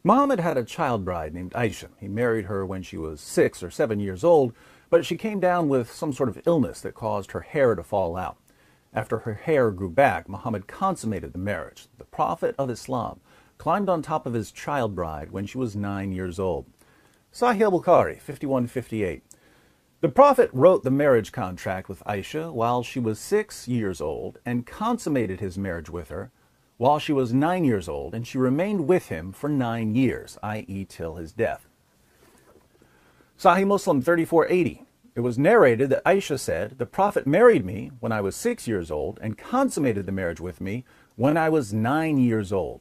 Muhammad had a child bride named Aicha. He married her when she was 6 or 7 years old, but she came down with some sort of illness that caused her hair to fall out. After her hair grew back, Muhammad consummated the marriage. The Prophet of Islam climbed on top of his child bride when she was 9 years old. Sahih al-Bukhari, 5158. The Prophet wrote the marriage contract with Aicha while she was 6 years old and consummated his marriage with her while she was 9 years old, and she remained with him for 9 years, i.e. till his death. Sahih Muslim 3480. It was narrated that Aicha said, "The Prophet married me when I was 6 years old and consummated the marriage with me when I was 9 years old."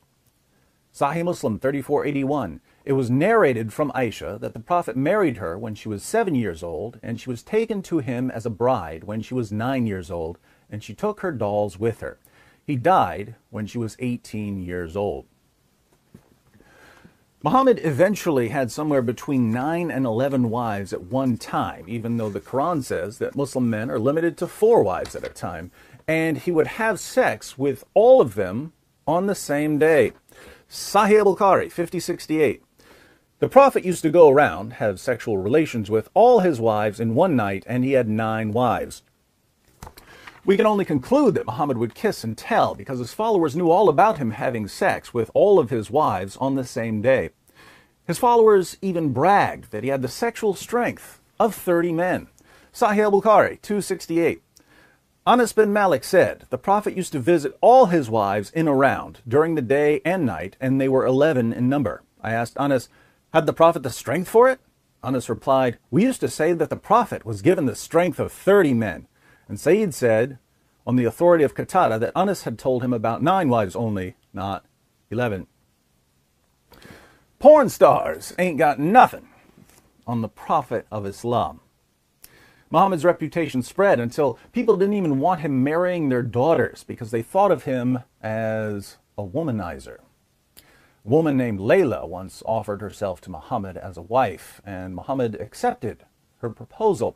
Sahih Muslim 3481. It was narrated from Aicha that the Prophet married her when she was 7 years old, and she was taken to him as a bride when she was 9 years old, and she took her dolls with her. He died when she was 18 years old. Muhammad eventually had somewhere between 9 and 11 wives at one time, even though the Quran says that Muslim men are limited to 4 wives at a time, and he would have sex with all of them on the same day. Sahih al-Bukhari, 5068. The Prophet used to go around, have sexual relations with all his wives in one night, and he had 9 wives. We can only conclude that Muhammad would kiss and tell because his followers knew all about him having sex with all of his wives on the same day. His followers even bragged that he had the sexual strength of 30 men. Sahih al-Bukhari, 268. Anas bin Malik said, "The Prophet used to visit all his wives in a round during the day and night, and they were 11 in number." I asked Anas, "Had the Prophet the strength for it?" Anas replied, "We used to say that the Prophet was given the strength of 30 men. And Sayyid said, on the authority of Qatada, that Anas had told him about 9 wives only, not 11. Porn stars ain't got nothing on the Prophet of Islam. Muhammad's reputation spread until people didn't even want him marrying their daughters because they thought of him as a womanizer. A woman named Layla once offered herself to Muhammad as a wife, and Muhammad accepted her proposal.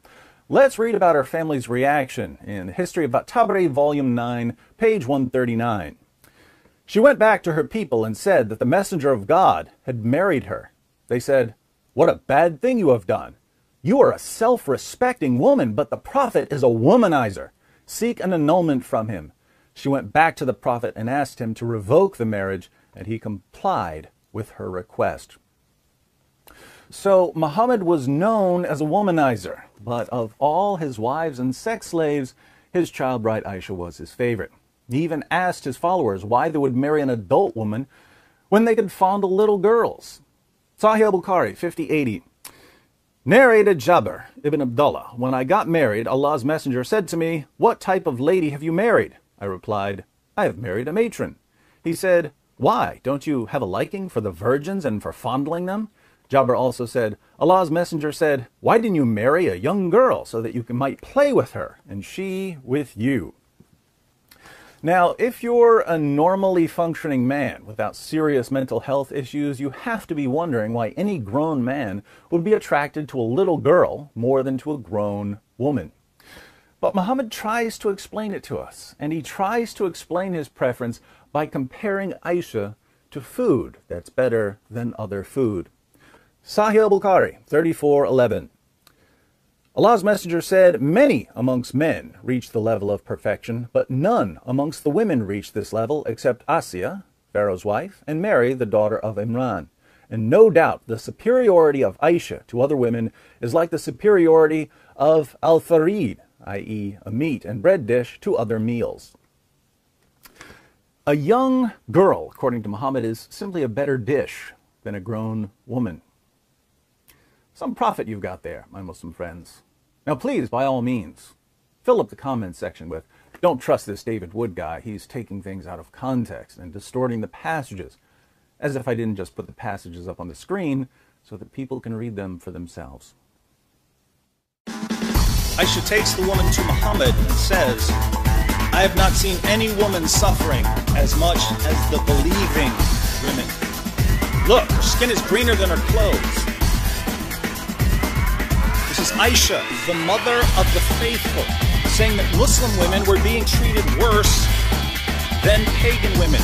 Let's read about her family's reaction in the History of At-Tabari, Volume 9, page 139. She went back to her people and said that the messenger of God had married her. They said, "What a bad thing you have done. You are a self-respecting woman, but the Prophet is a womanizer. Seek an annulment from him." She went back to the Prophet and asked him to revoke the marriage, and he complied with her request. So Muhammad was known as a womanizer, but of all his wives and sex slaves, his child bride Aicha was his favorite. He even asked his followers why they would marry an adult woman when they could fondle little girls. Sahih al-Bukhari, 5080. Narrated Jabir ibn Abdullah, "When I got married, Allah's messenger said to me, 'What type of lady have you married?' I replied, 'I have married a matron.' He said, 'Why? Don't you have a liking for the virgins and for fondling them?' Jabir also said, 'Allah's messenger said, 'Why didn't you marry a young girl so that you might play with her, and she with you?'" Now, if you're a normally functioning man without serious mental health issues, you have to be wondering why any grown man would be attracted to a little girl more than to a grown woman. But Muhammad tries to explain it to us, and he tries to explain his preference by comparing Aicha to food that's better than other food. Sahih al-Bukhari, 3411. Allah's messenger said, "Many amongst men reach the level of perfection, but none amongst the women reach this level except Asiya, Pharaoh's wife, and Mary, the daughter of Imran. And no doubt the superiority of Aicha to other women is like the superiority of al-farid, i.e. a meat and bread dish, to other meals." A young girl, according to Muhammad, is simply a better dish than a grown woman. Some profit you've got there, my Muslim friends. Now please, by all means, fill up the comments section with, "Don't trust this David Wood guy, he's taking things out of context and distorting the passages," as if I didn't just put the passages up on the screen so that people can read them for themselves. Aicha takes the woman to Muhammad and says, "I have not seen any woman suffering as much as the believing women. Look, her skin is greener than her clothes." This is Aicha, the mother of the faithful, saying that Muslim women were being treated worse than pagan women.